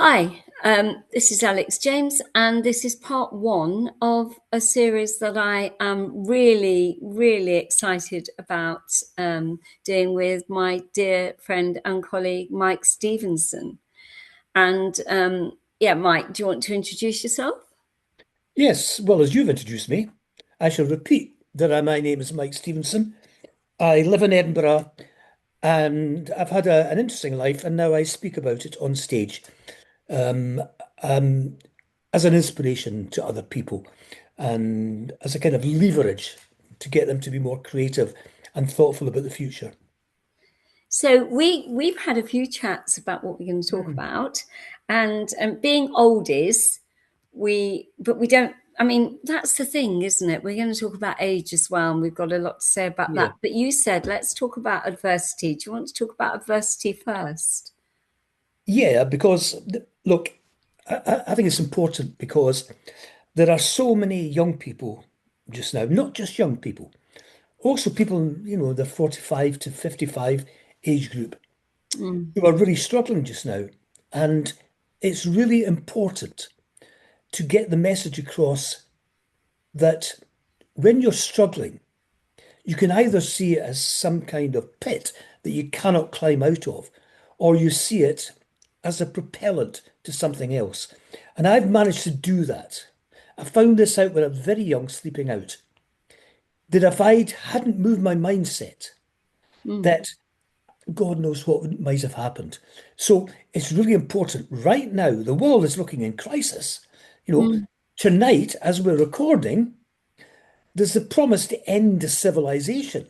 Hi, this is Alex James, and this is part one of a series that I am really, really excited about doing with my dear friend and colleague, Mike Stevenson. And yeah, Mike, do you want to introduce yourself? Yes, well, as you've introduced me, I shall repeat that my name is Mike Stevenson. I live in Edinburgh and I've had an interesting life, and now I speak about it on stage um, um, as an inspiration to other people and as a kind of leverage to get them to be more creative and thoughtful about the future. So we've had a few chats about what we're going to talk Mm. about, and being oldies, but we don't. I mean, that's the thing, isn't it? We're going to talk about age as well, and we've got a lot to say about Yeah. that. But you said let's talk about adversity. Do you want to talk about adversity first? Yeah, because look, I think it's important because there are so many young people just now, not just young people, also people, the 45 to 55 age group Mm, who are really struggling just now. And it's really important to get the message across that when you're struggling, you can either see it as some kind of pit that you cannot climb out of, or you see it as a propellant to something else. And I've managed to do that. I found this out when I was very young, sleeping out, that if I hadn't moved my mindset, mm, that God knows what might have happened. So it's really important. Right now, the world is looking in crisis. You know, mm, tonight, as we're recording, there's the promise to end the civilization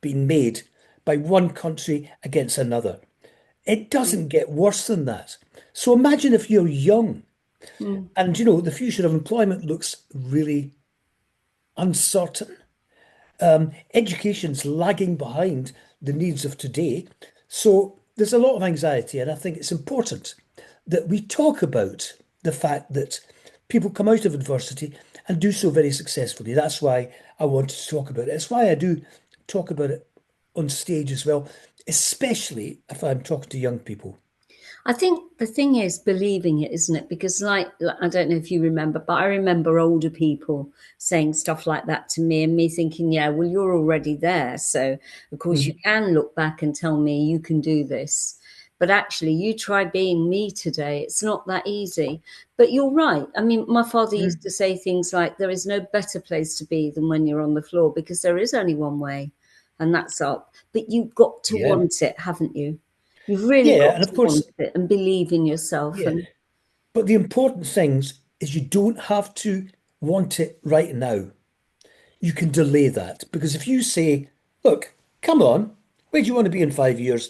being made by one country against another. It mm, doesn't get worse than that. So imagine if you're young mm. and, the future of employment looks really uncertain. Education's lagging behind the needs of today. So there's a lot of anxiety, and I think it's important that we talk about the fact that people come out of adversity and do so very successfully. That's why I wanted to talk about it. It's why I do talk about it on stage as well, especially if I'm talking to young people. I think the thing is believing it, isn't it? Because, like, I don't know if you remember, but I remember older people saying stuff like that to me, and me thinking, yeah, well, you're already there. So, of course, you Mhm. can look back and tell me you can do this. But actually, you try being me today. It's not that easy. But you're right. I mean, my father used Mhm. to say things like, there is no better place to be than when you're on the floor because there is only one way, and that's up. But you've got to Yeah. want it, haven't you? You've really Yeah. got And of to want course, it and believe in yourself. yeah. And But the important things is you don't have to want it right now. You can delay that because if you say, look, come on, where do you want to be in 5 years?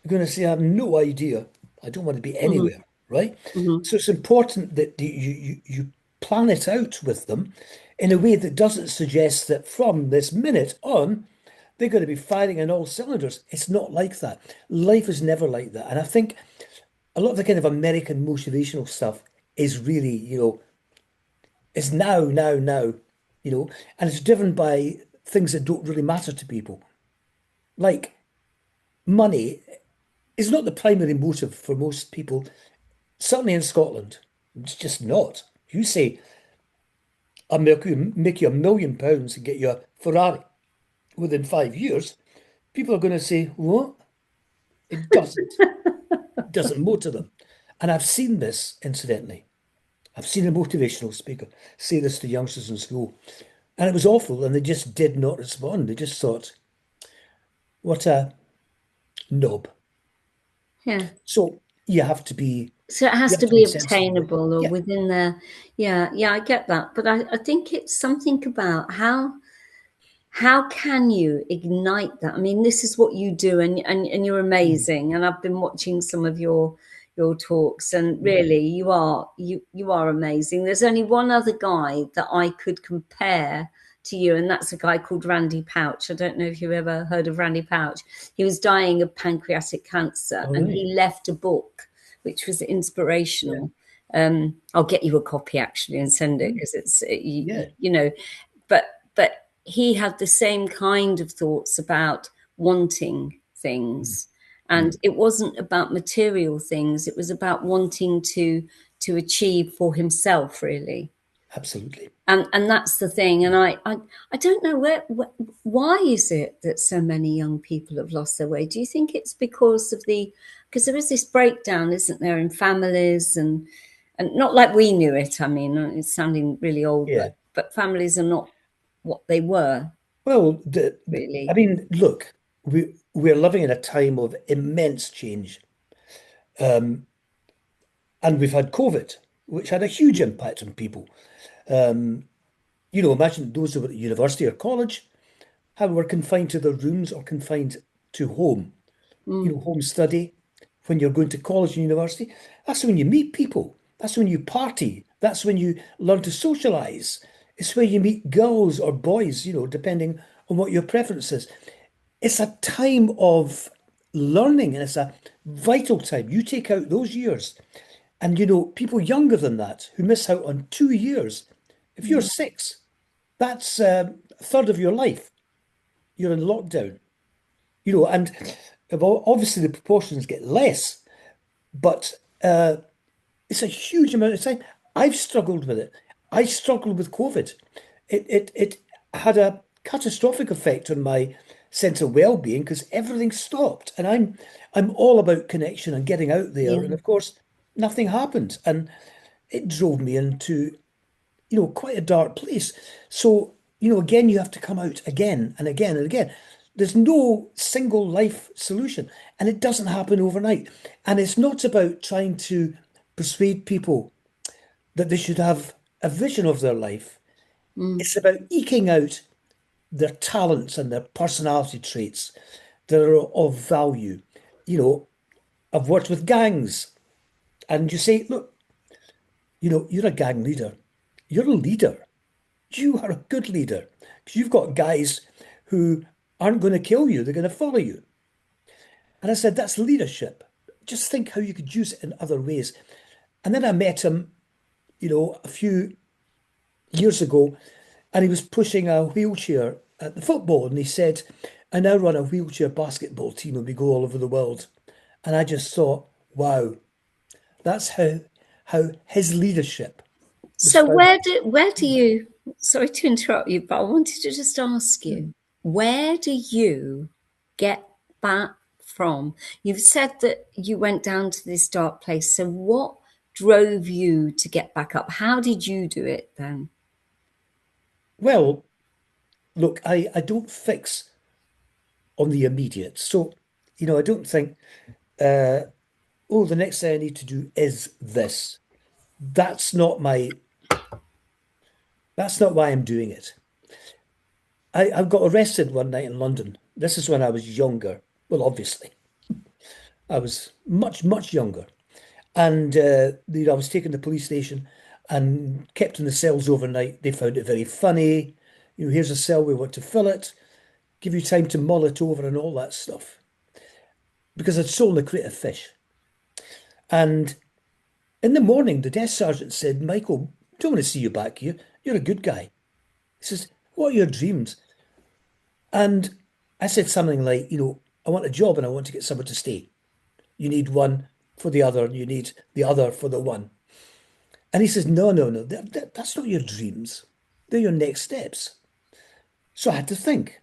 You're going to say, I have no idea. I don't want to be mhm, anywhere, right? mhm. So it's important that you plan it out with them in a way that doesn't suggest that from this minute on, they're going to be firing on all cylinders. It's not like that. Life is never like that. And I think a lot of the kind of American motivational stuff is really, is now, now, now, and it's driven by things that don't really matter to people. Like money is not the primary motive for most people, certainly in Scotland. It's just not. You say, I'll make you £1 million and get you a Ferrari within 5 years. People are going to say, what? It doesn't. It doesn't motor them. And I've seen this, incidentally. I've seen a motivational speaker say this to youngsters in school, and it was awful, and they just did not respond. They just thought, what a knob. Yeah. So you have to be, So it you has have to to be be sensible with it. obtainable or Yeah. within there. Yeah, yeah, I get that. But I think it's something about how can you ignite that? I mean, this is what you do, and you're Mm. amazing. And I've been watching some of your talks, and Mm. really, you are amazing. There's only one other guy that I could compare to you, and that's a guy called Randy Pouch. I don't know if you've ever heard of Randy Pouch. He was dying of pancreatic cancer, All and right. he left a book which was Yeah. inspirational. I'll get you a copy actually and send it Mm. because it's Yeah. you know, but he had the same kind of thoughts about wanting Mm. things. and Mm, it wasn't about material things. It was about wanting to achieve for himself, really. absolutely. And that's the thing. And I don't know why is it that so many young people have lost their way? Do you think it's because of the because there is this breakdown, isn't there, in families and not like we knew it. I mean, it's sounding really old, Yeah. but families are not what they were Well, I really. mean, look, we're living in a time of immense change. Um, and we've had COVID, which had a huge impact on people. Imagine those who were at university or college, how were confined to their rooms or confined to home, Mm, home study. When you're going to college and university, that's when you meet people. That's when you party. That's when you learn to socialize. It's where you meet girls or boys, depending on what your preference is. It's a time of learning and it's a vital time. You take out those years. And people younger than that who miss out on 2 years. If you're yeah. six, that's a third of your life. You're in lockdown, and well, obviously the proportions get less, but it's a huge amount of time. I've struggled with it. I struggled with COVID. It had a catastrophic effect on my sense of well-being because everything stopped. And I'm all about connection and getting out there. And Yeah. of course, nothing happened. And it drove me into, quite a dark place. So, again, you have to come out again and again and again. There's no single life solution, and it doesn't happen overnight. And it's not about trying to persuade people that they should have a vision of their life. Mm. It's about eking out their talents and their personality traits that are of value. I've worked with gangs, and you say, look, you're a gang leader. You're a leader. You are a good leader because you've got guys who aren't going to kill you, they're going to follow you. And I said, that's leadership. Just think how you could use it in other ways. And then I met him, a few years ago, and he was pushing a wheelchair at the football. And he said, I now run a wheelchair basketball team and we go all over the world. And I just thought, wow, that's how his leadership was So found. where do you sorry to interrupt you, but I wanted to just ask you, where do you get back from? You've said that you went down to this dark place. So what drove you to get back up? How did you do it then? Well, look, I don't fix on the immediate. So, I don't think, oh, the next thing I need to do is this. That's not my, that's not why I'm doing it. I got arrested one night in London. This is when I was younger. Well, obviously, I was much, much younger. And I was taken to the police station and kept in the cells overnight. They found it very funny. Here's a cell, we want to fill it, give you time to mull it over and all that stuff. Because I'd stolen a crate of fish. And in the morning, the desk sergeant said, Michael, don't want to see you back here. You're a good guy. He says, what are your dreams? And I said something like, I want a job and I want to get somewhere to stay. You need one for the other, and you need the other for the one. And he says, no, no, no, that's not your dreams. They're your next steps. So I had to think.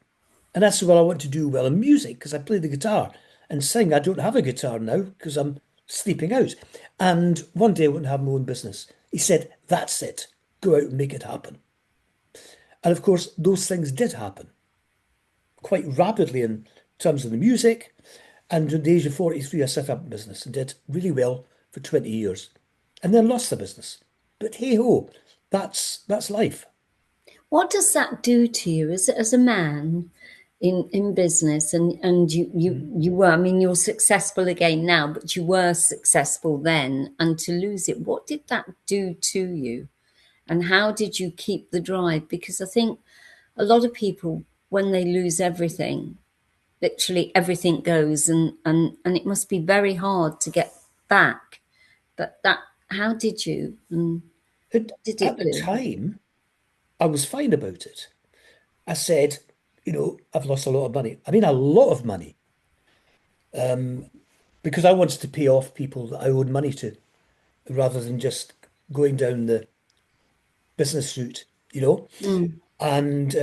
And that's what I want to do well in music because I play the guitar and sing. I don't have a guitar now because I'm sleeping out. And one day I wouldn't have my own business. He said, that's it. Go out and make it happen. And of course, those things did happen quite rapidly in terms of the music. And at the age of 43, I set up a business and did really well for 20 years and then lost the business. But hey ho, that's life. What does that do to you as a man in business? And you were, I mean, you're successful again now, but you were successful then. And to lose it, what did that do to you? And how did you keep the drive? Because I think a lot of people, when they lose everything, literally everything goes, and it must be very hard to get back. But that, how did you? And At, what did at it the do? time, I was fine about it. I said, I've lost a lot of money. I mean, a lot of money. because I wanted to pay off people that I owed money to rather than just going down the business route, you know. Mm. And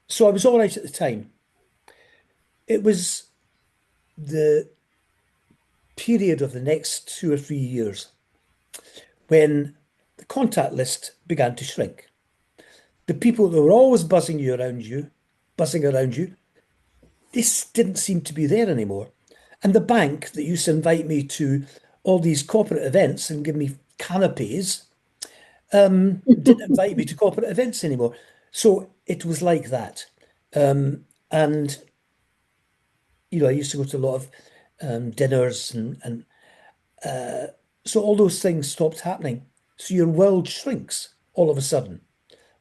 so I was all right at the time. It was the period of the next 2 or 3 years when the contact list began to shrink. The people that were always buzzing around you, this didn't seem to be there anymore. And the bank that used to invite me to all these corporate events and give me canapes didn't invite me to corporate events anymore. So it was like that. And, I used to go to a lot of dinners and so all those things stopped happening. So your world shrinks all of a sudden.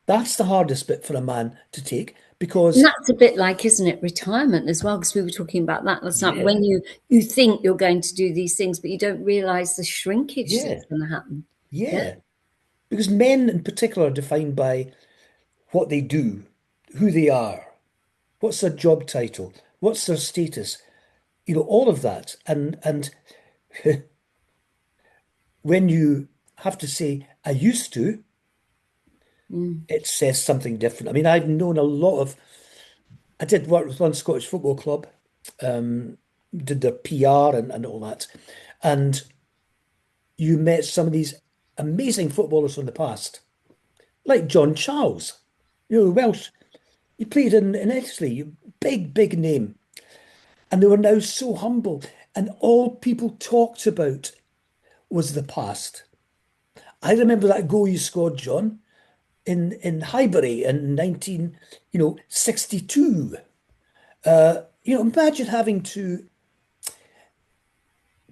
That's the hardest bit for a man to take And because, that's a bit like, isn't it, retirement as well? Because we were talking about that last night. yeah, When you think you're going to do these things, but you don't realise the shrinkage yeah, that's going to happen. Yeah. yeah. Because men in particular are defined by what they do, who they are, what's their job title, what's their status, all of that. And when you have to say, I used to, Mm. it says something different. I mean, I've known I did work with one Scottish football club, did their PR and all that. And you met some of these amazing footballers from the past, like John Charles, Welsh. He played in Italy, big, big name. And they were now so humble. And all people talked about was the past. I remember that goal you scored, John, in Highbury in 1962. Imagine having to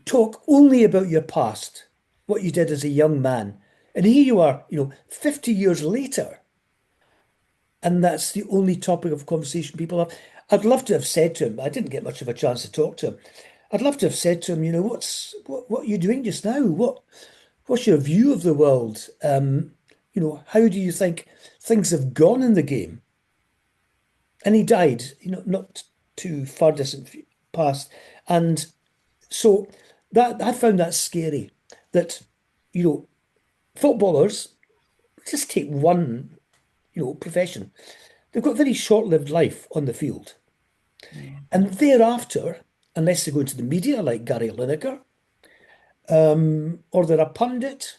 talk only about your past, what you did as a young man. And here you are, 50 years later, and that's the only topic of conversation people have. I'd love to have said to him, I didn't get much of a chance to talk to him. I'd love to have said to him, what are you doing just now? What's your view of the world? How do you think things have gone in the game? And he died, not too far distant past. And so that I found that scary that, you know, footballers, just take one, profession. They've got very short-lived life on the field. Yeah. And thereafter, unless they go into the media like Gary Lineker, or they're a pundit,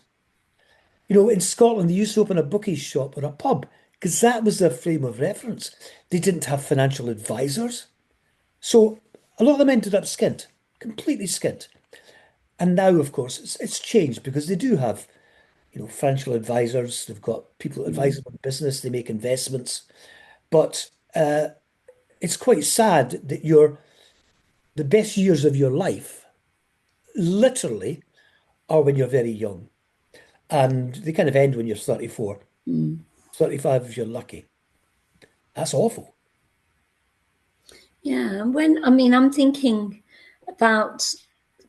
in Scotland they used to open a bookies shop or a pub because that was their frame of reference. They didn't have financial advisors. So a lot of them ended up skint, completely skint. And now, of course, it's changed because they do have, financial advisors. They've got people that advise Mm. them on business. They make investments. But it's quite sad that the best years of your life literally are when you're very young. And they kind of end when you're 34, Mm. 35 if you're lucky. That's awful. Yeah. And when, I mean, I'm thinking about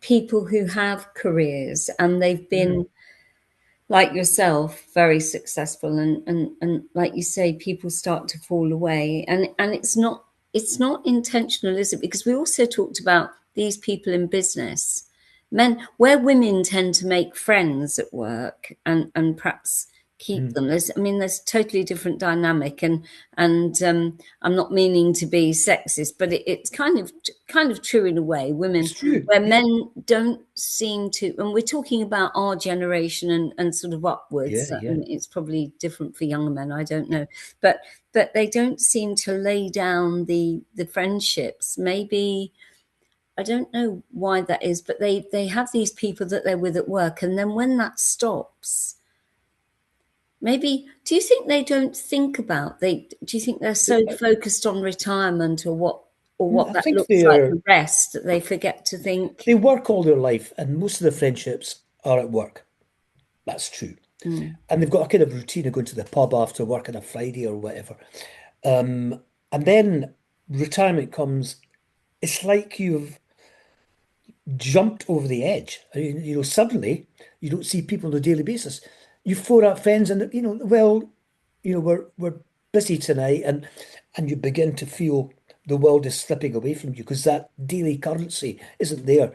people who have careers and they've Mm. been like yourself, very successful, and like you say, people start to fall away, and it's not intentional, is it? Because we also talked about these people in business, men, where women tend to make friends at work and perhaps keep Mm. them. There's totally different dynamic, and I'm not meaning to be sexist, but it's kind of true in a way. Women, It's true. where Yeah. men don't seem to, and we're talking about our generation and sort of Yeah. upwards, Yeah. and it's probably different for younger men, I don't know, but they don't seem to lay down the friendships. Maybe I don't know why that is, but they have these people that they're with at work, and then when that stops, maybe, do you think they don't think about, they do you think they're so I focused on retirement or what I that think looks like, the rest, that they forget to think. they work all their life, and most of their friendships are at work. That's true. Mm, And they've got a kind of routine of going to the pub after work on a Friday or whatever. And then retirement comes. It's like you've jumped over the edge. I mean, suddenly you don't see people on a daily basis. You phone up friends and well, we're busy tonight, and you begin to feel the world is slipping away from you because that daily currency isn't there.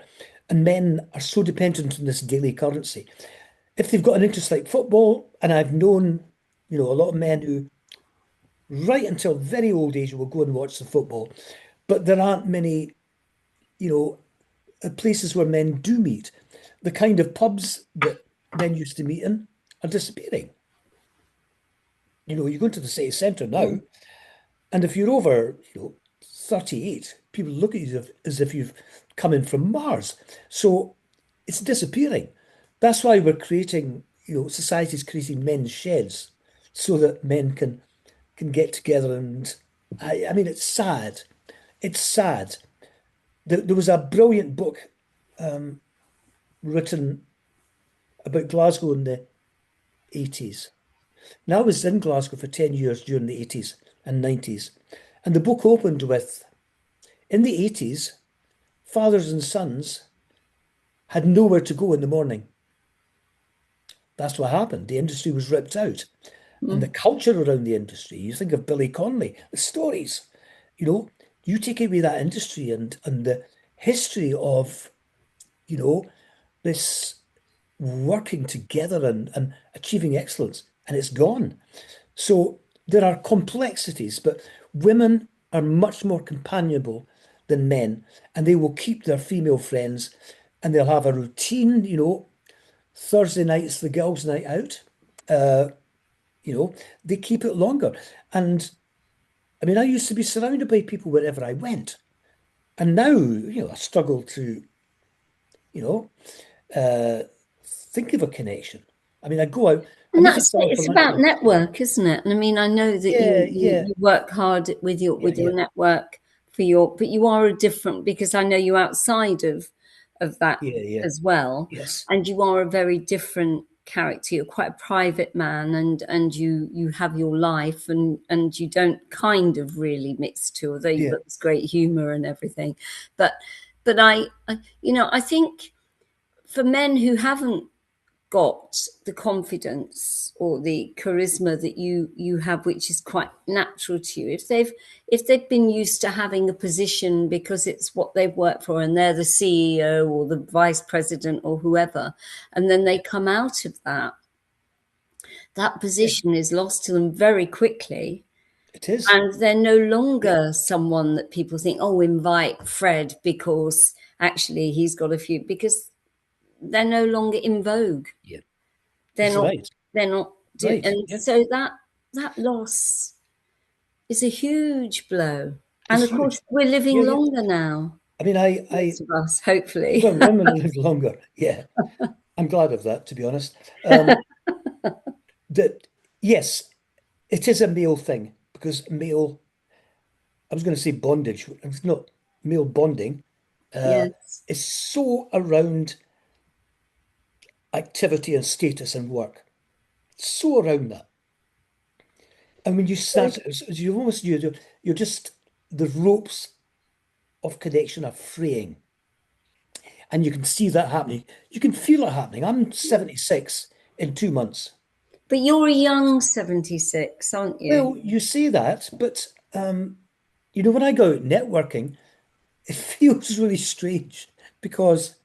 And men are so dependent on this daily currency. If they've got an interest like football, and I've known, a lot of men who, right until very old age, will go and watch the football, but there aren't many, you know, places where men do meet. The kind of pubs that men used to meet in are disappearing. You go into the city centre now, Mm. and if you're over, 38, people look at you as if you've come in from Mars. So it's disappearing. That's why we're creating, society's creating men's sheds so that men can get together. And I mean, it's sad. It's sad. There was a brilliant book written about Glasgow in the 80s. Now, I was in Glasgow for 10 years during the 80s and 90s. And the book opened with, in the 80s, fathers and sons had nowhere to go in the morning. That's what happened. The industry was ripped out. And the Mm. culture around the industry, you think of Billy Connolly, the stories, you know, you take away that industry and the history of, you know, this working together and achieving excellence, and it's gone. So there are complexities, but women are much more companionable than men, and they will keep their female friends and they'll have a routine, Thursday night's the girls' night out. They keep it longer. And I mean, I used to be surrounded by people wherever I went. And now, I struggle to, you know, uh, think of a connection. I mean, I go out, I And meet a that's it. fellow for It's lunch. about network, isn't it? And I mean, I know that Yeah, you work hard with your yeah, yeah, network for but you are a different, because I know you outside of that yeah, yeah. as well, Yes, and you are a very different character. You're quite a private man, and you have your life, and you don't kind of really mix the two, although you've yeah. got this great humor and everything. But I think for men who haven't got the confidence or the charisma that you have, which is quite natural to you, if they've been used to having a position because it's what they've worked for and they're the CEO or the vice president or whoever, and then they come out of that Yeah, position is lost to them very quickly, it is. and they're no Yeah, longer someone that people think, oh, invite Fred because actually he's got a few, because they're no longer in vogue. yeah. They're It's not right. they're not do Right. and Yeah. so that loss is a huge blow. And It's of course huge. we're living Yeah, yeah. longer now, I mean, I most of us, hopefully. women live longer. Yeah. I'm glad of that, to be honest. That yes, it is a male thing because I was going to say bondage. It's not male bonding. Yes. It's so around activity and status and work. So around that. And when you start, you almost you're just the ropes of connection are fraying, and you can see that happening. You can feel it happening. I'm 76 in 2 months. But you're a young 76, aren't you? Well, you say that, but when I go out networking, it feels really strange because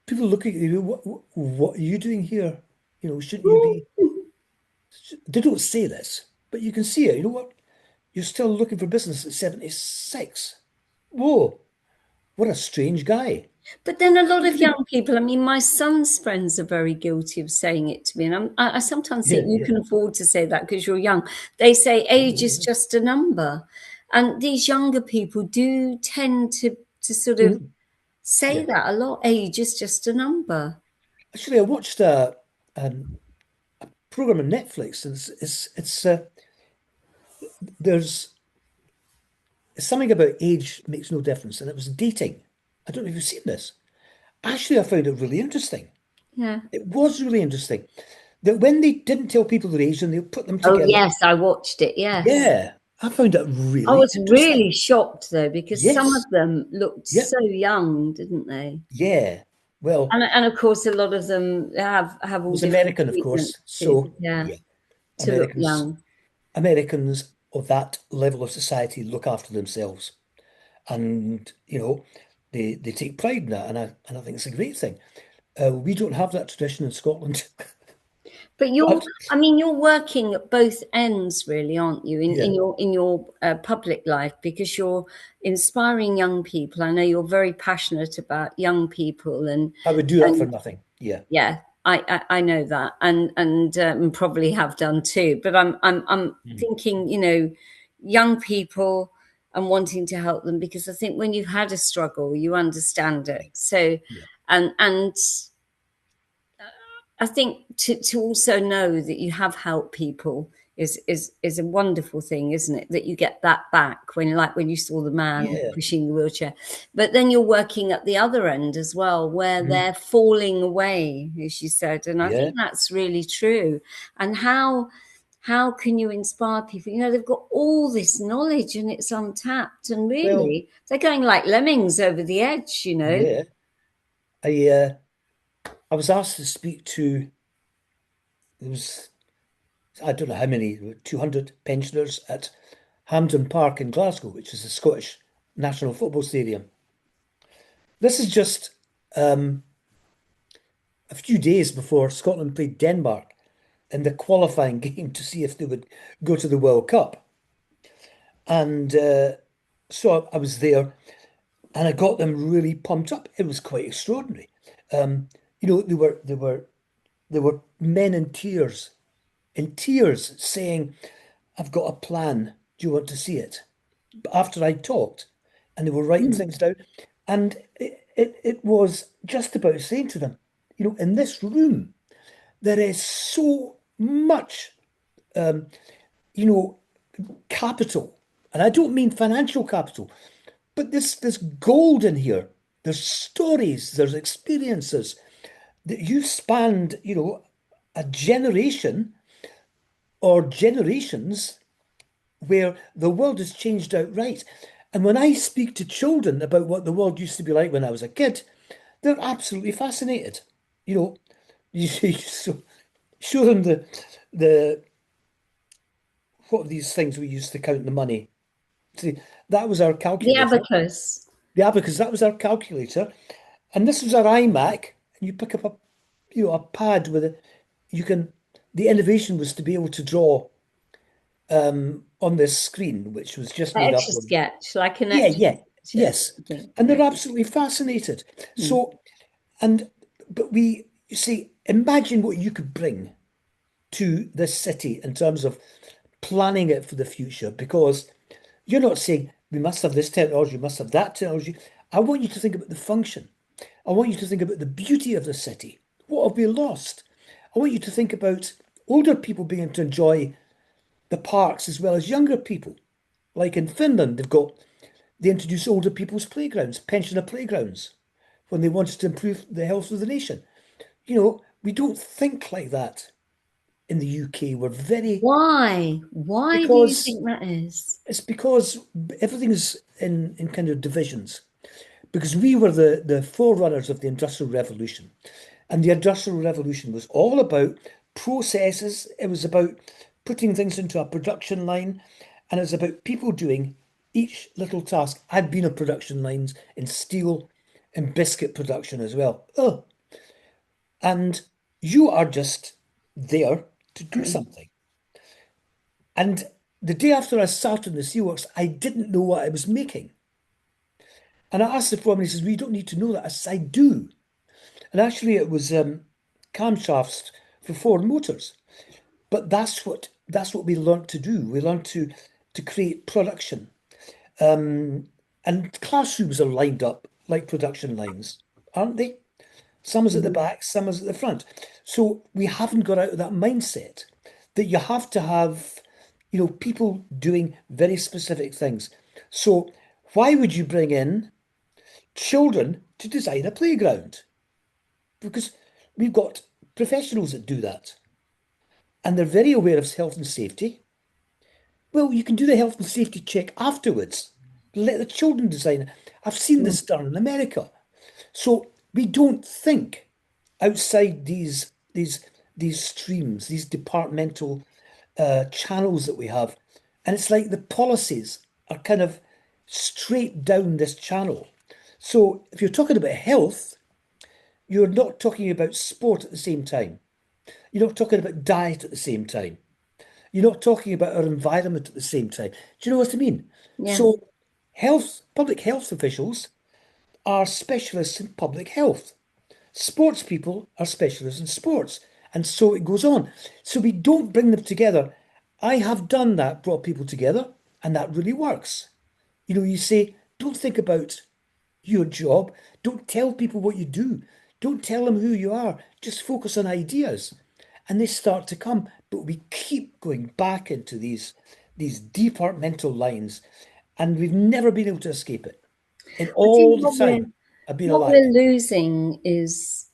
people look at you. What are you doing here? Shouldn't you be? They don't say this, but you can see it. You know what? You're still looking for business at 76. Whoa, what a strange guy. But then a lot What do of you mean? young people, I mean, my son's friends are very guilty of saying it to me. And I sometimes Yeah, think you yeah. can afford to say that because you're young. They say age is just a number. And these younger people do tend to sort of Mhm. say Yeah. that a lot. Age is just a number. Actually, I watched um, program on Netflix, and there's something about age makes no difference, and it was dating. I don't know if you've seen this. Actually, I found it really interesting. Yeah. It was really interesting that when they didn't tell people their age and they put them Oh, together, yes, I watched it. Yes. yeah, I found it I really was interesting. really shocked though, because some of Yes, them looked yeah, so young, didn't they? yeah. Well, And of course, a lot of them have it all was different American, of treatments course. to, So yeah, yeah, to look Americans, young. Americans. of that level of society look after themselves. And, they take pride in that. And I think it's a great thing. We don't have that tradition in Scotland. But But I mean, you're working at both ends, really, aren't you? yeah, In your public life, because you're inspiring young people. I know you're very passionate about young people, I would do that for and nothing. Yeah. yeah, I know that, and probably have done too. But I'm Mm. thinking, young people and wanting to help them, because I think when you've had a struggle, you understand it. So, Yeah. and I think to also know that you have helped people is a wonderful thing, isn't it? That you get that back when, like when you saw the man Yeah. pushing the wheelchair, but then you're working at the other end as well, where Mhm. they're falling away, as you said, and I Yeah. think that's really true. And how can you inspire people? They've got all this knowledge and it's untapped, and Well, really they're going like lemmings over the edge. yeah. I was asked to speak to, there was, I don't know how many, 200 pensioners at Hampden Park in Glasgow, which is the Scottish National Football Stadium. This is just um, a few days before Scotland played Denmark in the qualifying game to see if they would go to the World Cup. And so I was there and I got them really pumped up. It was quite extraordinary. Um, there were men in tears saying, I've got a plan. Do you want to see it? After I talked, and they were writing Mm. things down. And it was just about saying to them, in this room, there is so much, you know, capital. And I don't mean financial capital, but there's gold in here. There's stories, there's experiences that you spanned, a generation or generations where the world has changed outright. And when I speak to children about what the world used to be like when I was a kid, they're absolutely fascinated. You know, you show them the what are these things we used to count the money. See, that was our The calculator. abacus. Yeah, because that was our calculator, and this was our iMac. And you pick up a pad with it. You can. The innovation was to be able to draw on this screen, which was just made up Etch a of. sketch, like an Yeah, etch yeah, a sketch, yes. I think. And Yeah. they're absolutely fascinated. Mm. So, and but you see, imagine what you could bring to this city in terms of planning it for the future, because you're not saying we must have this technology, we must have that technology. I want you to think about the function. I want you to think about the beauty of the city. What have we lost? I want you to think about older people being able to enjoy the parks as well as younger people. Like in Finland, they introduced older people's playgrounds, pensioner playgrounds, when they wanted to improve the health of the nation. We don't think like that in the UK. We're very, Why? Why do you because think that is? it's because everything is in kind of divisions. Because we were the forerunners of the Industrial Revolution. And the Industrial Revolution was all about processes, it was about putting things into a production line, and it was about people doing each little task. I'd been on production lines in steel and biscuit production as well. Oh, and you are just there to do something. And the day after I started in the steelworks, I didn't know what I was making. And I asked the foreman, he says, "We don't need to know that." I said, "I do." And actually, it was camshafts for Ford Motors. But that's what we learned to do. We learned to create production. And classrooms are lined up like production lines, aren't they? Some is at the Mhm. back, some is at the front. So we haven't got out of that mindset that you have to have, people doing very specific things. So why would you bring in children to design a playground? Because we've got professionals that do that, and they're very aware of health and safety. Well, you can do the health and safety check afterwards. Let the children design it. I've seen Mm. this done in America. So we don't think outside these streams, these departmental channels that we have. And it's like the policies are kind of straight down this channel. So if you're talking about health, you're not talking about sport at the same time. You're not talking about diet at the same time. You're not talking about our environment at the same time. Do you know what I mean? Yeah. So public health officials are specialists in public health. Sports people are specialists in sports. And so it goes on. So we don't bring them together. I have done that, brought people together, and that really works. You say, don't think about your job. Don't tell people what you do. Don't tell them who you are. Just focus on ideas. And they start to come. But we keep going back into these departmental lines, and we've never been able to escape it in I all think the time I've been what we're alive. losing is,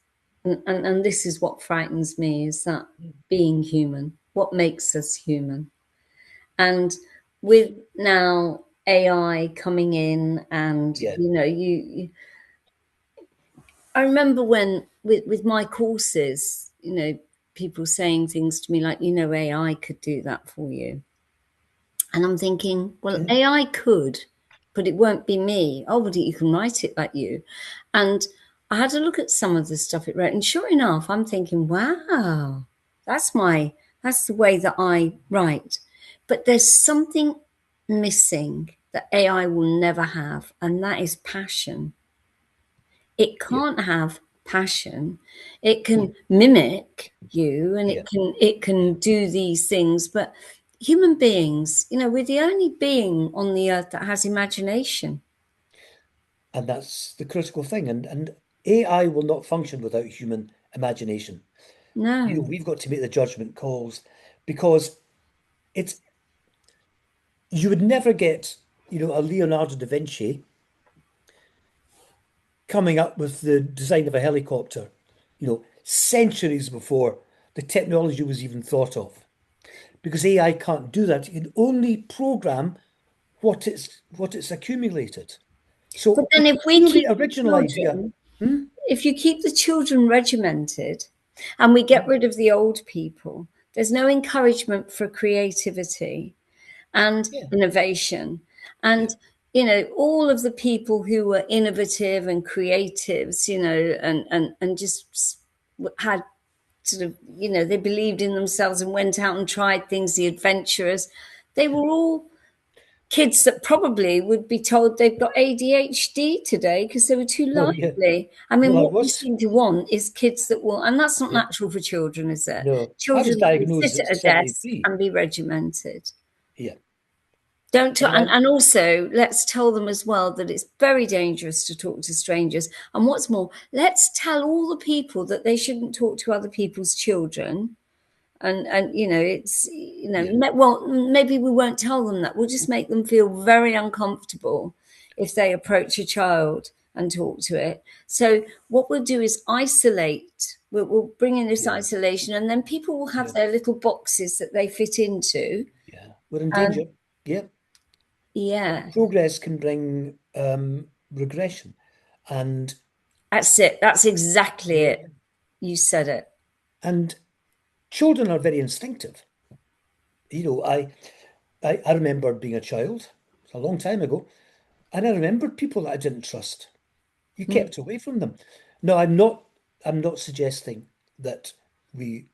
and this is what frightens me, is that being human, what makes us human. And with now AI coming in, and Yeah. I remember when with my courses, people saying things to me like, AI could do that for you. And I'm thinking, well, Mhm. AI could, but it won't be me. Oh, but you can write it like you. And I had a look at some of the stuff it wrote, and sure enough, I'm thinking, wow, that's that's the way that I write. But there's something missing that AI will never have, and that is passion. It Yeah. can't have passion. It No. can mimic you, and Yeah. it can do these things, but human beings, we're the only being on the earth that has imagination. And that's the critical thing. And AI will not function without human imagination. No. We've got to make the judgment calls because it's you would never get, a Leonardo da Vinci coming up with the design of a helicopter, centuries before the technology was even thought of. Because AI can't do that. It can only program what it's accumulated. But So then it's a if we purely keep the original idea. children, Hmm? if you keep the children regimented and we get rid of the old people, there's no encouragement for creativity and Yeah, innovation. yeah. And, all of the people who were innovative and creatives, and just had sort of, they believed in themselves and went out and tried things, the adventurers, they were all kids that probably would be told they've got ADHD today because they were too Oh, yeah. lively. I mean, Well, I what we was. seem to want is kids that will, and that's not Yeah. natural for children, is it? No, I was Children that will diagnosed sit at at a desk 73. and be regimented. Yeah. Don't And talk, then, and also let's tell them as well that it's very dangerous to talk to strangers. And what's more, let's tell all the people that they shouldn't talk to other people's children. And it's yeah. well, maybe we won't tell them that. We'll just make them feel very uncomfortable if they approach a child and talk to it. So what we'll do is isolate. We'll bring in this Yeah. isolation, and then people will have Yeah. their little boxes that they fit into. Yeah. We're in And danger. Yeah. yeah, Progress can bring regression. And that's it. That's exactly yeah. it. You said it. And children are very instinctive. I remember being a child, a long time ago, and I remembered people that I didn't trust. You Mm, kept away from them. No, I'm not suggesting that we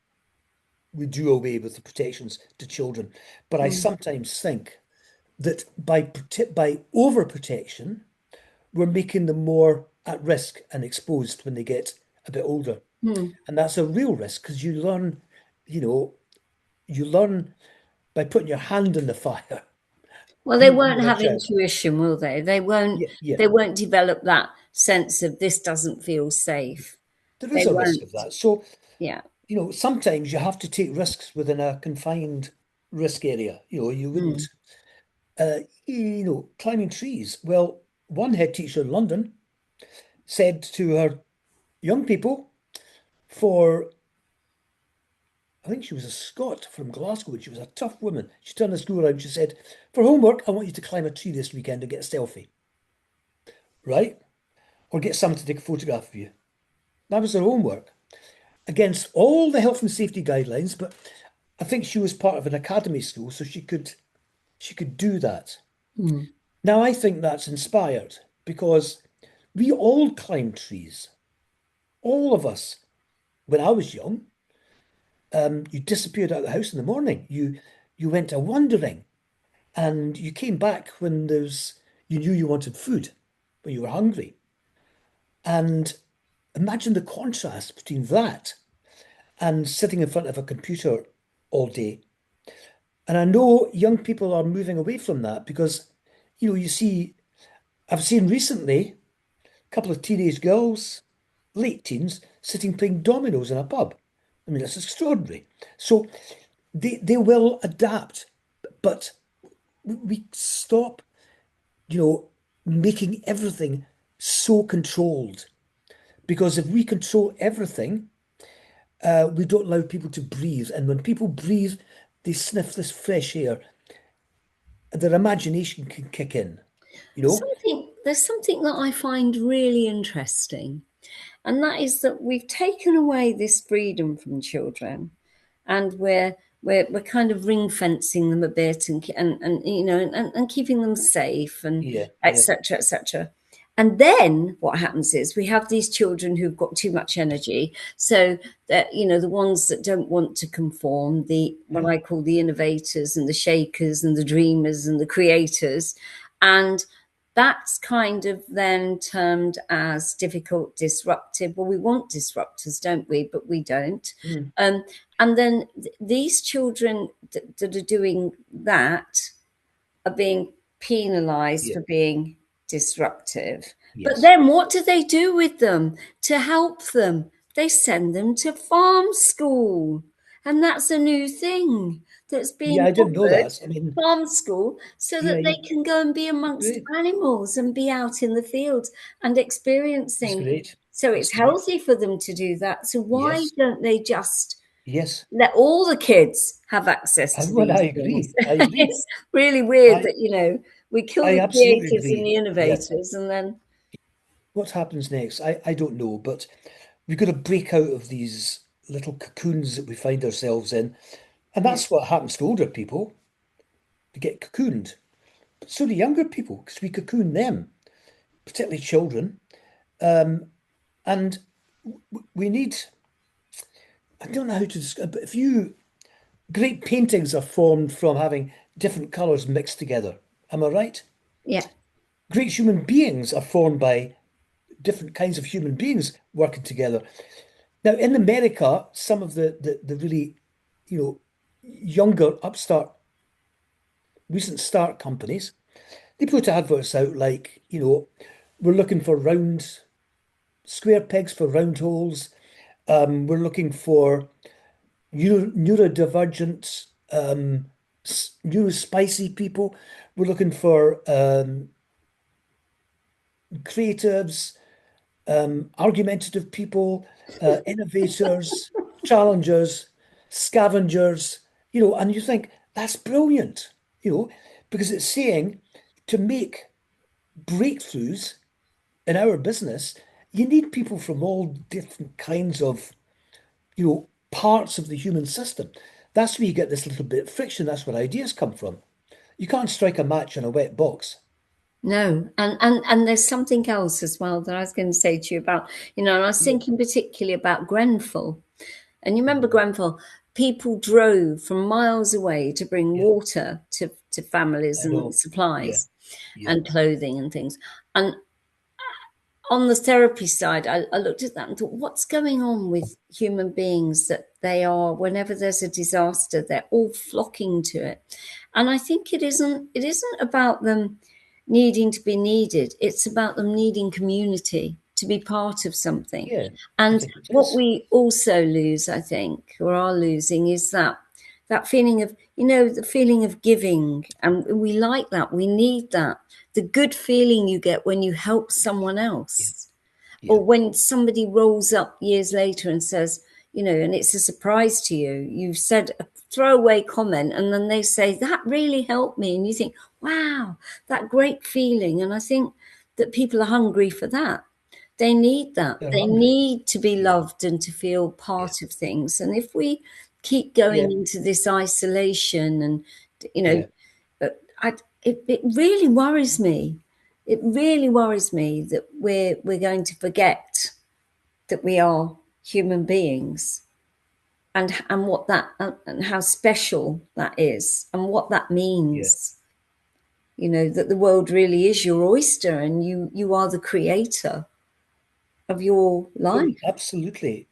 we do away with the protections to children, but I mm, sometimes think that by overprotection, we're making them more at risk and exposed when they get a bit older. mm. And that's a real risk because you know, you learn by putting your hand in the fire, Well, they when won't you're a have child. intuition, will they? They won't. Yeah, yeah. They won't develop that sense of this doesn't feel safe. There They is a risk of won't. that. So, Yeah. sometimes you have to take risks within a confined risk area. You Mm, wouldn't, climbing trees. Well, one head teacher in London said to her young people for, I think she was a Scot from Glasgow, and she was a tough woman. She turned the school around. She said, for homework, I want you to climb a tree this weekend and get a selfie, right? Or get someone to take a photograph of you. That was her homework against all the health and safety guidelines. But I think she was part of an academy school, so she could she could do that. Mm. Now, I think that's inspired because we all climb trees. All of us. When I was young, you disappeared out of the house in the morning. You went a wandering and you came back when you knew you wanted food, when you were hungry. And imagine the contrast between that and sitting in front of a computer all day. And I know young people are moving away from that because, you see, I've seen recently a couple of teenage girls, late teens, sitting playing dominoes in a pub. I mean, that's extraordinary. So they will adapt, but we stop, making everything so controlled. Because if we control everything, we don't allow people to breathe. And when people breathe, they sniff this fresh air, and their imagination can kick in, you know? There's something that I find really interesting, and that is that we've taken away this freedom from children, and we're kind of ring fencing them a bit, and and keeping them safe, and Yeah, yeah, etc. etc. And then what happens is we have these children who've got too much energy. So that, the ones that don't want to conform, the what yeah. I call the innovators and the shakers and the dreamers and the creators, and that's kind of then termed as difficult, disruptive. Well, we want disruptors, don't we? But we don't. Mm, Um, and then these children that are doing that are being penalized yeah, for being disruptive. But yes. then what do they do with them to help them? They send them to farm school. And that's a new thing that's Yeah, being I didn't know offered, that. I mean, farm school, so yeah, that they can go and be amongst great. animals and be out in the fields and experience That's things. great. So That's it's great. healthy for them to do that. So why Yes, don't they just yes. let all the kids have access to Well, I these things? agree. I agree. It's really weird I that, we kill I the absolutely creators and agree. the Yeah. innovators, and then What happens next? I don't know, but we've got to break out of these little cocoons that we find ourselves in. And yeah, that's what happens to older people. They get cocooned. But so do younger people, because we cocoon them, particularly children. And we need, I don't know how to describe, but great paintings are formed from having different colors mixed together. Am I right? yeah, Great human beings are formed by different kinds of human beings working together. Now, in America, some of the really, you know, younger upstart, recent start companies, they put adverts out like, we're looking for square pegs for round holes. We're looking for neurodivergent, neurospicy people. We're looking for creatives, argumentative people, innovators, challengers, scavengers, and you think that's brilliant, because it's saying to make breakthroughs in our business, you need people from all different kinds of, parts of the human system. That's where you get this little bit of friction. That's where ideas come from. You can't strike a match in a wet box. no, and there's something else as well that I was going to say to you about, and I was Yeah. thinking particularly about Grenfell. And you remember Mhm. Grenfell? People drove from miles away to bring Yeah, water to families I and know. Yeah, supplies yeah, and clothing and things. And on the therapy side, I looked at that and thought, what's going on with human beings that they are, whenever there's a disaster, they're all flocking to it. And I think it isn't about them needing to be needed. It's about them needing community to be part of something. yeah. I And think it what is. we also lose, I think, or are losing, is that feeling of, the feeling of giving. And we like that. We need that. The good feeling you get when you help someone Yeah, else, yeah, or when somebody rolls up years later and says, and it's a surprise to you, you've said a throwaway comment, and then they say, that really helped me. And you think, wow, that great feeling. And I think that people are hungry for that. They need that. they're They hungry. need to be Yeah, loved and to feel yeah, part of things. And if we keep yeah, going into this isolation and, you know, yeah, I, it really worries me. It really worries me that we're going to forget that we are human beings, and what that, and how special that is, and what that Yeah. means. That the world really is your oyster, and you are the creator of your Well, life. absolutely.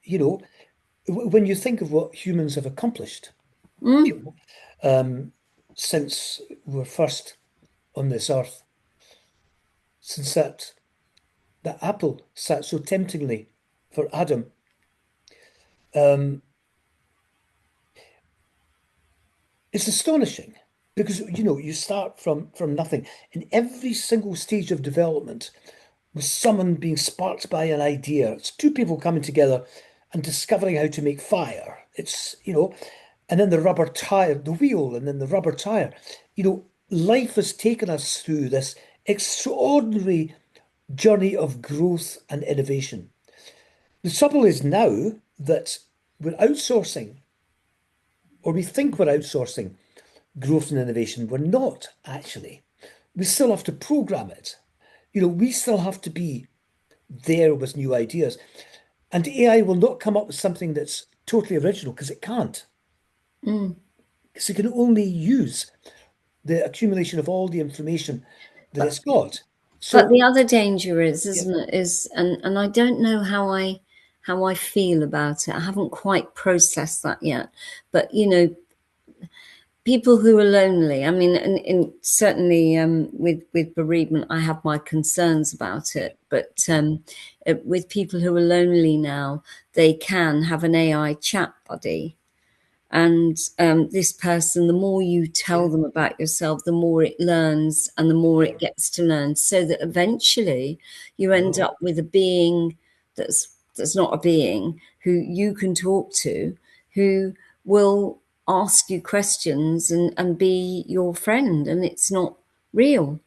When you think of what humans have accomplished, Mm, you since we're first on this earth, since that apple sat so temptingly for Adam, um, it's astonishing because you start from nothing. In every single stage of development, with someone being sparked by an idea. It's two people coming together and discovering how to make fire. And then the rubber tire, the wheel, and then the rubber tire. Life has taken us through this extraordinary journey of growth and innovation. The trouble is now that we're outsourcing, or we think we're outsourcing growth and innovation. We're not actually. We still have to program it. We still have to be there with new ideas. And AI will not come up with something that's totally original because it can't. mm. Because it can only use the accumulation of all the information that But it's got. but So, the other danger is, yeah, isn't it, is, and I don't know how I feel about it. I haven't quite processed that yet. But people who are lonely. I mean, and certainly, with bereavement, I have my concerns about yeah, it. But yeah, with people who are lonely now, they can have an AI chat buddy, and this person, the more you tell yeah. them about yourself, the more it learns, and the more it Sure. gets to learn, so that eventually you end Oh, up with a being that's not a being who you can talk to, who will ask you questions, and be your friend, and it's not real.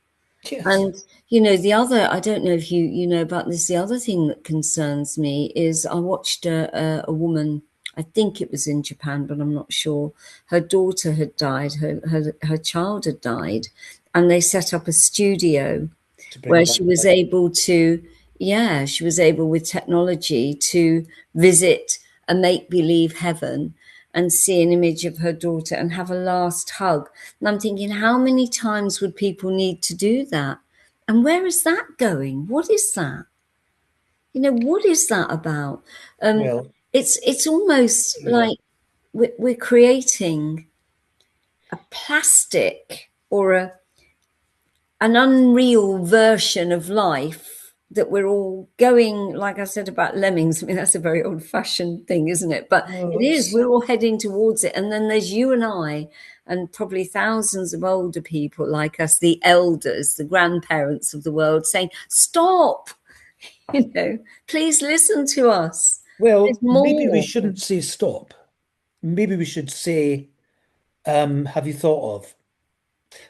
yes. And the other, I don't know if you know about this. The other thing that concerns me is, I watched a woman. I think it was in Japan, but I'm not sure. Her daughter had died. Her child had died, and they set up a studio To bring where it back she to was life. able to, yeah, she was able with technology to visit a make believe heaven and see an image of her daughter and have a last hug. And I'm thinking, how many times would people need to do that? And where is that going? What is that? What is that about? Um, Well, it's almost yeah. like we're creating a plastic, or an unreal version of life, that we're all going, like I said about lemmings. I mean, that's a very old fashioned thing, isn't it? But it No, is, it's we're all heading towards it. And then there's you and I, and probably thousands of older people like us, the elders, the grandparents of the world, saying, stop, please listen to us. There's well, maybe we more. shouldn't say stop. Maybe we should say, have you thought of?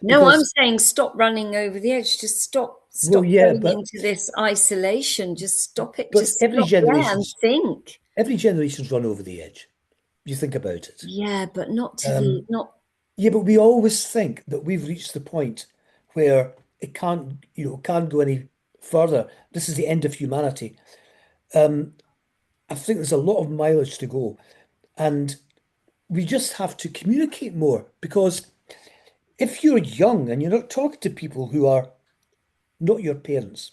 No, I'm Because, saying stop running over the edge. Just stop, well, stop yeah, going but into this isolation. Just stop it. but Just stop there and think. every generation's run over the edge. You think about it. Yeah, but not to the Um, not. yeah, but we always think that we've reached the point where can't go any further. This is the end of humanity. I think there's a lot of mileage to go, and we just have to communicate more because if you're young and you're not talking to people who are not your parents,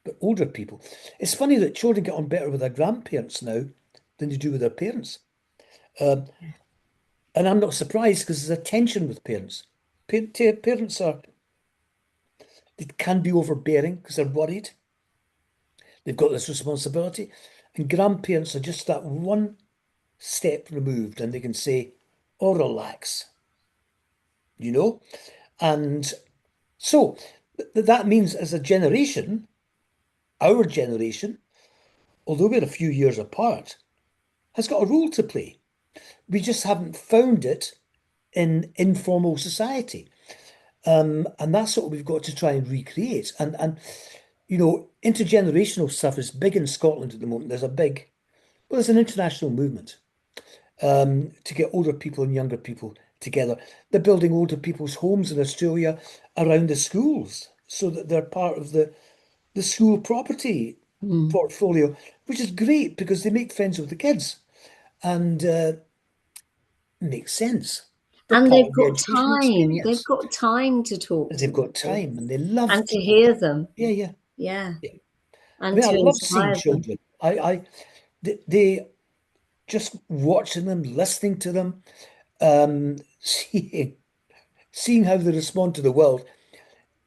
but older people, it's funny that children get on better with their grandparents now than they do with their parents. Um, and I'm not surprised because there's a tension with parents. Parents they can be overbearing because they're worried. They've got this responsibility. And grandparents are just that one step removed and they can say, oh, relax, you know? And so that means as a generation, our generation, although we're a few years apart, has got a role to play. We just haven't found it in informal society. And that's what we've got to try and recreate. And intergenerational stuff is big in Scotland at the moment. There's an international movement to get older people and younger people together. They're building older people's homes in Australia around the schools so that they're part of the school property Mm. portfolio, which is great because they make friends with the kids and makes sense. They're And part they've of the got educational time. They've experience. got time to talk They've to got people time and they love and to people. hear them. Yeah, yeah, Yeah. yeah. I And mean, I to love seeing inspire them. children. They just watching them, listening to them, seeing how they respond to the world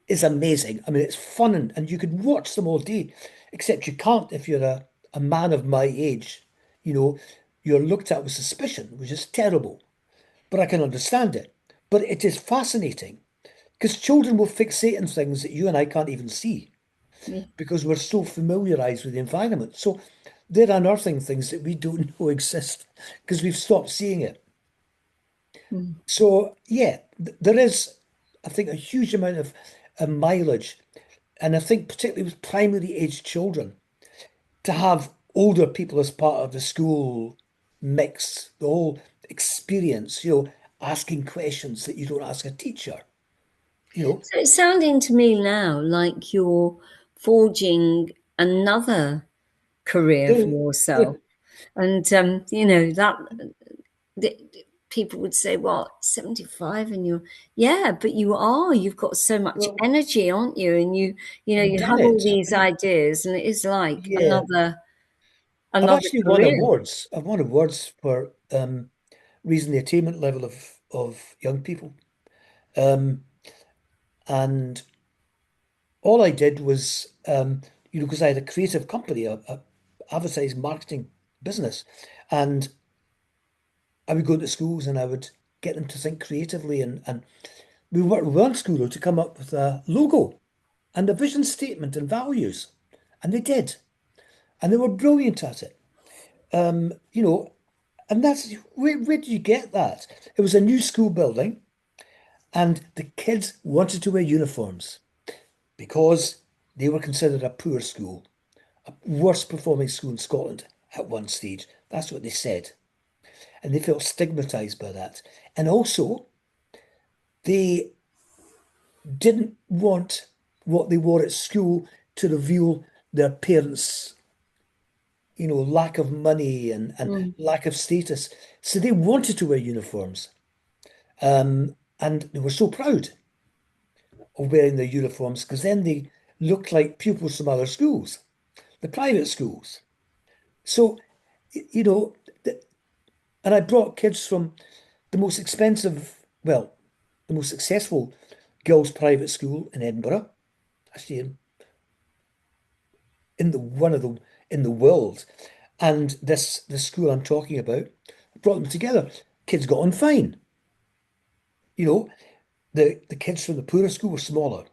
is amazing. I mean, it's fun and you could watch them all day, except you can't if you're a man of my age. You know, you're looked at with suspicion, which is terrible. But I can understand it. But it is fascinating because children will fixate on things that you and I can't even see Yeah. because we're so familiarized with the environment. So they're unearthing things that we don't know exist because we've stopped seeing it. Mm. So yeah, there is, I think, a huge amount of mileage, and I think particularly with primary age children, to have older people as part of the school mix, the whole experience, asking questions that you don't ask a teacher, you know. So it's sounding to me now like you're forging another career for Yeah, yeah. yourself. And, that the, people would say, what, 75 and yeah, but you've got so much Well, energy, aren't you? And I've you done have all it. these ideas and it is like Yeah, I've another actually won career. awards. I've won awards for raising the attainment level of young people. Um, and all I did was, because I had a creative company, a advertising marketing business, and I would go to schools and I would get them to think creatively, and we worked with one school to come up with a logo and a vision statement and values, and they did, and they were brilliant at it. You know, and that's where do you get that? It was a new school building, and the kids wanted to wear uniforms because they were considered a poor school, worst performing school in Scotland at one stage. That's what they said. And they felt stigmatized by that. And also, they didn't want what they wore at school to reveal their parents' lack of money and Mm. lack of status. So they wanted to wear uniforms. And they were so proud of wearing their uniforms because then they looked like pupils from other schools, the private schools. So, you know, and I brought kids from the most expensive, well, the most successful girls' private school in Edinburgh, actually in the one of the in the world, and this school I'm talking about, brought them together. Kids got on fine. You know, the kids from the poorer school were smaller,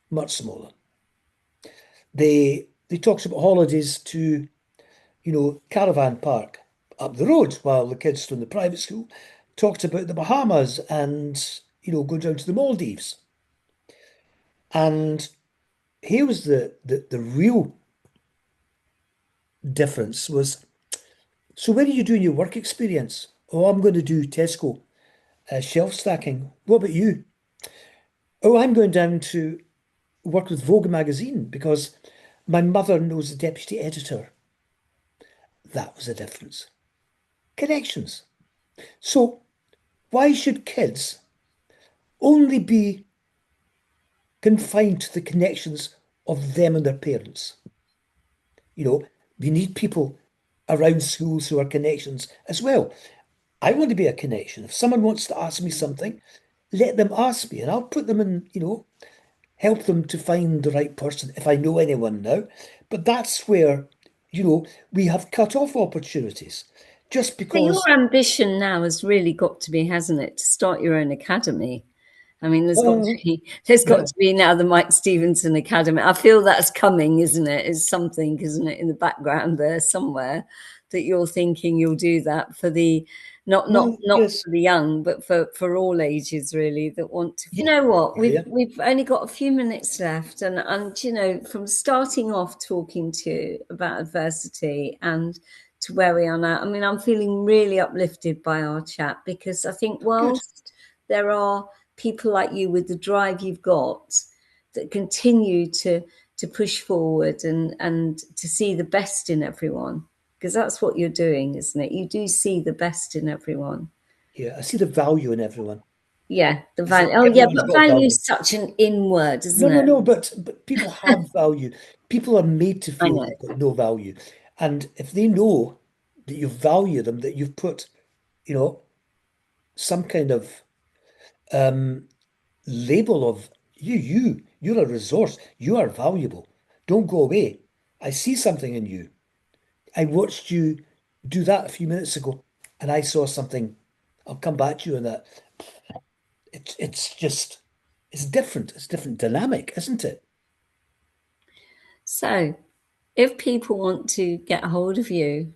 much smaller. They talked about holidays to, caravan park up the road, while the kids from the private school talked about the Bahamas and, going down to the Maldives. And here was the real difference was, so where are you doing your work experience? Oh, I'm going to do Tesco shelf stacking. What about you? Oh, I'm going down to work with Vogue magazine because my mother knows the deputy editor. That was the difference. Connections. So why should kids only be confined to the connections of them and their parents? We need people around schools who are connections as well. I want to be a connection. If someone wants to ask me something, let them ask me and I'll put them in, help them to find the right person if I know anyone now. But that's where, we have cut off opportunities just But your because, ambition now has really got to be, hasn't it, to start your own academy? I mean, uh, there's got yeah, to be now the Mike Stevenson Academy. I feel that's coming, isn't it? It's something, isn't it, in the background there somewhere that you're thinking you'll do that for the well, not yes, for the young, but for all ages really that want to. You yeah, know what? yeah, yeah. We've only got a few minutes left, and from starting off talking to you about adversity and to where we are now. I mean, I'm feeling really uplifted by our chat, because I think Good. whilst there are people like you with the drive you've got that continue to push forward and to see the best in everyone, because that's what you're doing, isn't it? You do see the best in everyone. Yeah, I see the value in everyone. Yeah, the I say value. Oh, yeah, everyone's but got value value. is such an in word, No, isn't no, it? no, but people have value. People are made to I feel know. they've got no value. And if they know that you value them, that you've put, you know, some kind of um label of you're a resource, you are valuable. Don't go away. I see something in you. I watched you do that a few minutes ago, and I saw something. I'll come back to you on that. It's just it's different. It's different dynamic, isn't it? So, if people want to get a hold of you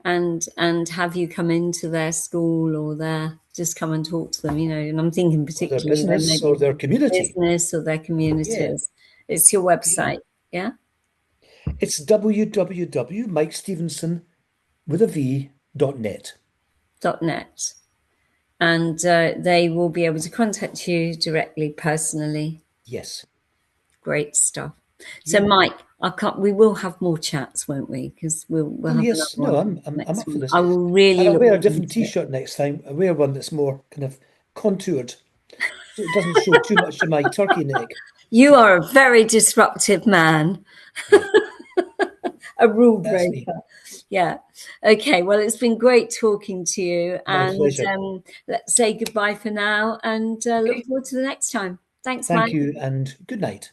and have you come into their school, or their just come and talk to them, and I'm thinking Or their particularly then business or maybe their community. business or their Yeah, communities, it's your yeah. website, yeah, It's www.mikestevenson with a v.net. .net, and they will be able to contact you directly, personally. Yes. Great stuff. So, Yeah. Mike, I can't. We will have more chats, won't we? Because we'll Oh have another yes. No, one I'm next up for week. this. I will And really I'll look wear a different into it. t-shirt next time. I'll wear one that's more kind of contoured, so it doesn't show too much of my turkey neck. You are a very disruptive man, Yeah, a rule that's me. breaker. Yeah. Okay. Well, it's been great talking to you, My and pleasure. let's say goodbye for now, and Okay. look forward to the next time. Thanks, Thank Mike. you and good night.